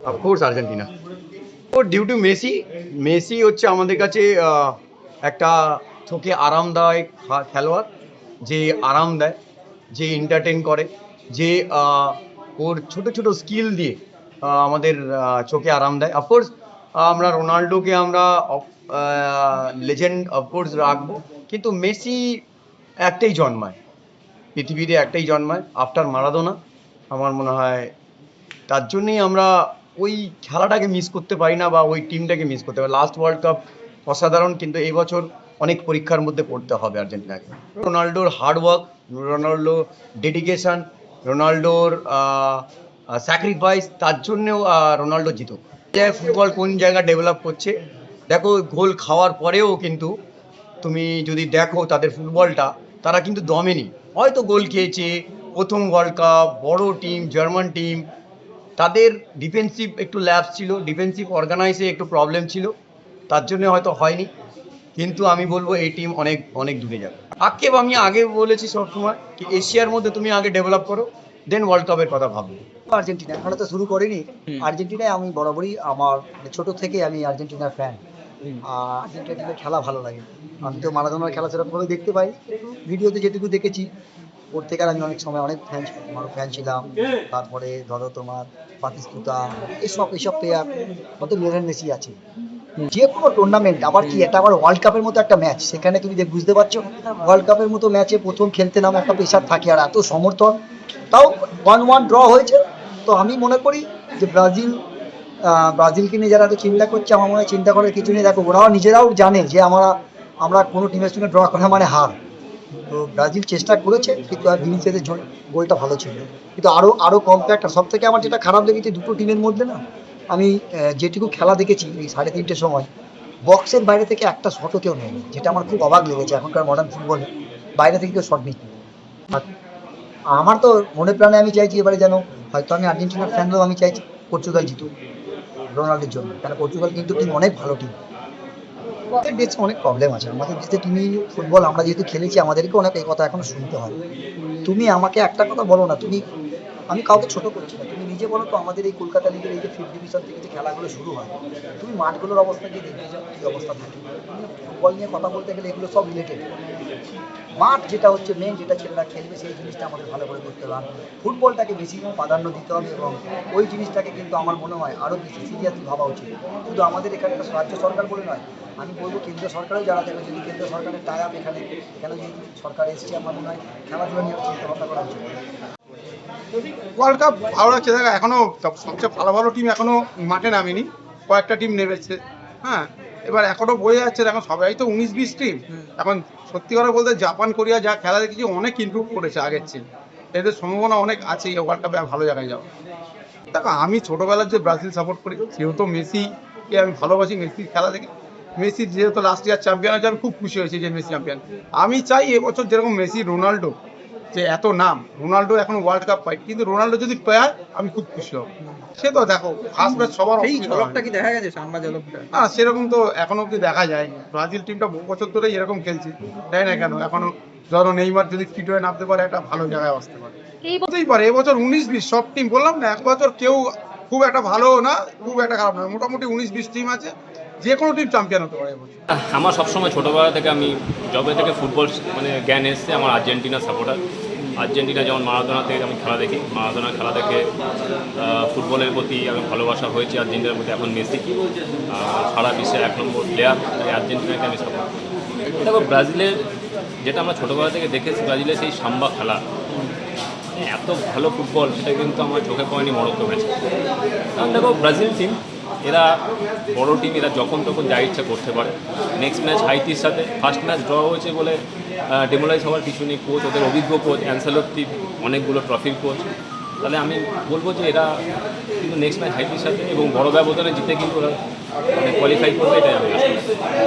Of course Argentina. ও due to Messi. Messi হচ্ছে আমাদের কাছে একটা চোখে আরামদায়ক খেলোয়াড়, যে আরাম দেয়, যে এন্টারটেন করে, যে ওর ছোট ছোট স্কিল দিয়ে আমাদের চোখে আরাম দেয়। অফকোর্স আমরা রোনাল্ডোকে আমরা লেজেন্ড অফকোর্স রাখবো, কিন্তু মেসি একটাই জন্মায়, পৃথিবীতে একটাই জন্মায় আফটার মারাদোনা। আমার মনে হয় তার জন্যই আমরা ওই খেলাটাকে মিস করতে পারি না, বা ওই টিমটাকে মিস করতে পারি। লাস্ট ওয়ার্ল্ড কাপ অসাধারণ, কিন্তু এই বছর অনেক পরীক্ষার মধ্যে পড়তে হবে আর্জেন্টিনাকে। রোনাল্ডোর হার্ডওয়ার্ক, রোনাল্ডোর ডেডিকেশন, রোনাল্ডোর স্যাক্রিফাইস, তার জন্যেও রোনাল্ডো জিতুক। ফুটবল কোন জায়গা ডেভেলপ করছে দেখো, গোল খাওয়ার পরেও কিন্তু তুমি যদি দেখো তাদের ফুটবলটা, তারা কিন্তু দমেনি। হয়তো গোল খেয়েছে, প্রথম ওয়ার্ল্ড কাপ, বড় টিম, জার্মান টিম, তাদের ডিফেন্সিভ একটু ল্যাপস ছিল, ডিফেন্সিভ অর্গানাইজে একটু প্রবলেম ছিল, তার জন্য হয়তো হয়নি। কিন্তু আমি বলবো এই টিম অনেক অনেক দূরে যাবে। আক্ষেপ আমি আগে বলেছি সবসময় কি, এশিয়ার মধ্যে তুমি আগে ডেভেলপ করো, দেন ওয়ার্ল্ড কাপের কথা ভাবো। আর্জেন্টিনা এখনো তো শুরু করিনি। আর্জেন্টিনায় আমি বরাবরই আমার ছোট থেকে আমি আর্জেন্টিনার ফ্যান। আর্জেন্টিনার খেলা ভালো লাগে। আমি তো মারাদোনার খেলা সেরকমভাবে দেখতে পাই, ভিডিওতে যেটুকু দেখেছি ওর থেকে। আর আমি অনেক সময় অনেক ফ্যান ছিলাম। তারপরে ধরো তোমার বাতিস্তুতা, এইসব প্লেয়ার, কত লিওনেল মেসি আছে। যে কোনো টুর্নামেন্ট, আবার কি এটা আবার ওয়ার্ল্ড কাপের মতো একটা ম্যাচ, সেখানে তুমি বুঝতে পারছো ওয়ার্ল্ড কাপের মতো ম্যাচে প্রথম খেলতে নামে একটা প্রেশার থাকে, আর এত সমর্থন। তাও 1-1 ড্র হয়েছে। তো আমি মনে করি যে ব্রাজিলকে নিয়ে যারা এত চিন্তা করছে, আমার মনে হয় চিন্তা করার কিছু নেই। দেখো, ওরাও নিজেরাও জানে যে আমরা কোনো টিমের সঙ্গে ড্র করা মানে হার। তো ব্রাজিল চেষ্টা করেছে, কিন্তু আর ভিনিসিয়াসের গোলটা ভালো ছিল। কিন্তু আরও কম্প্যাক্ট। সব থেকে আমার যেটা খারাপ লেগেছে দুটো টিমের মধ্যে না, আমি যেটুকু খেলা দেখেছি এই 3:30-টের সময়, বক্সের বাইরে থেকে একটা শটও কেউ নেয়নি, যেটা আমার খুব অবাক লেগেছে। এখনকার মডার্ন ফুটবলে বাইরে থেকে কেউ শট নিচ্ছে। আর আমার তো মনে প্রাণে আমি চাইছি এবারে যেন, হয়তো আমি আর্জেন্টিনার ফ্যান হলেও আমি চাইছি পর্তুগাল জিতুক রোনাল্ডোর জন্য, কারণ পর্তুগাল কিন্তু টিম অনেক ভালো টিম। আমাদের দেশে অনেক প্রবলেম আছে, আমাদের দেশে তুমি ফুটবল আমরা যেহেতু খেলেছি, আমাদেরকে অনেক এই কথা এখন শুনতে হয়। তুমি আমাকে একটা কথা বলো না, আমি কাউকে ছোট করছি না, তুমি নিজে বলো তো, আমাদের এই কলকাতা লিগের এই যে 5th ডিভিশন থেকে যে খেলাগুলো শুরু হয়, তুমি মাঠগুলোর অবস্থা গিয়ে দেখবে যাও কী অবস্থা থাকে। তুমি ফুটবল নিয়ে কথা বলতে গেলে এগুলো সব রিলেটেড। মাঠ যেটা হচ্ছে মেন, যেটা ছেলেরা খেলবে, সেই জিনিসটা আমাদের ভালো করে করতে হবে। ফুটবলটাকে বেশি প্রাধান্য দিতে হবে, এবং ওই জিনিসটাকে কিন্তু আমার মনে হয় আরও বেশি সিরিয়াসলি ভাবা উচিত। শুধু আমাদের এখানকার রাজ্য সরকার বলে নয়, আমি বলবো কেন্দ্রীয় সরকারেও যারা থাকে, যদি কেন্দ্র সরকারের টাই আপ এখানে যেহেতু সরকার এসছে, আমার মনে হয় খেলাধুলা নিয়ে চিন্তা ভাবনা করা উচিত। ওয়ার্ল্ড কাপ ভালো লাগছে। দেখা এখনো সবচেয়ে ভালো ভালো টিম এখনো মাঠে নামেনি, কয়েকটা টিম নেমেছে। হ্যাঁ, এবার এখনো বোঝা যাচ্ছে এখন সবাই তো 19-20 টিম। এখন সত্যি কথা বলতে জাপান কোরিয়া যা খেলা দেখেছি অনেক ইমপ্রুভ করেছে আগের চেয়ে, এদের সম্ভাবনা অনেক আছে এই ওয়ার্ল্ড কাপে ভালো জায়গায় যাওয়া। দেখো, আমি ছোটোবেলার যে ব্রাজিল সাপোর্ট করি, সেহেতু মেসিকে আমি ভালোবাসি। মেসির খেলা দেখে, মেসি যেহেতু লাস্ট ইয়ার চ্যাম্পিয়ন হয়েছে, আমি খুব খুশি হয়েছি যে মেসি চ্যাম্পিয়ন। আমি চাই এবছর যেরকম মেসি রোনাল্ডো যে এত নাম, রোনাল্ডো এখন ওয়ার্ল্ড কাপ পাই, কিন্তু রোনাল্ডো যদি পায় আমি খুব খুশি হব। সে তো দেখো ফার্স্ট ম্যাচ সবার ঝলকটা কি দেখা গেছে, সাম্বা ঝলকটা? না, সেরকম তো এখনো অব্দি দেখা যায়নি। ব্রাজিল টিমটা বহু বছর ধরেই এরকম খেলছে, তাই না? কেন এখনো ধরো নেইমার যদি ফিট হয়ে নামতে পারে, একটা ভালো জায়গায় আসতে পারে। হতেই পারে এবছর 19-20 সব টিম, বললাম না এক বছর কেউ খুব একটা ভালো না, খুব একটা খারাপ না, মোটামুটি 19-20 টিম আছে, যে কোনো টিম চ্যাম্পিয়ন হতে পারে এবছর। আমার সবসময় ছোটোবেলা থেকে আমি যবে থেকে ফুটবল জ্ঞান এসছে, আমার আর্জেন্টিনা সাপোর্টার। আর্জেন্টিনা যেমন মারাদোনা থেকে আমি খেলা দেখি, মারাদোনার খেলা দেখে ফুটবলের প্রতি আমি ভালোবাসা হয়েছে, আর্জেন্টিনার প্রতি এখন মেসি সারা বিশ্বের 1 নম্বর প্লেয়ার, তাই আর্জেন্টিনাকে আমি সাপোর্ট করি। দেখো, ব্রাজিলের যেটা আমরা ছোটোবেলা থেকে দেখেছি, ব্রাজিলের সেই সাম্বা খেলা, এত ভালো ফুটবল, সেটা কিন্তু আমার চোখে পড়েনি মরক্কো ম্যাচে। কারণ দেখো, ব্রাজিল টিম এরা বড় টিম, এরা যখন তখন যা ইচ্ছা করতে পারে। নেক্সট ম্যাচ হাইতির সাথে ফার্স্ট ম্যাচ ড্র হয়েছে বলে ডেমোলাইজ হওয়ার কিছু নেই। কোচ, ওদের অভিজ্ঞ কোচ অ্যানসেলোত্তি, অনেকগুলো ট্রফির কোচ। তাহলে আমি বলবো যে এরা কিন্তু নেক্সট ম্যাচ হাইতির সাথে এবং বড় ব্যবধানে জিতে কিন্তু ওরা কোয়ালিফাই করবে, এটাই আমি আশা করি।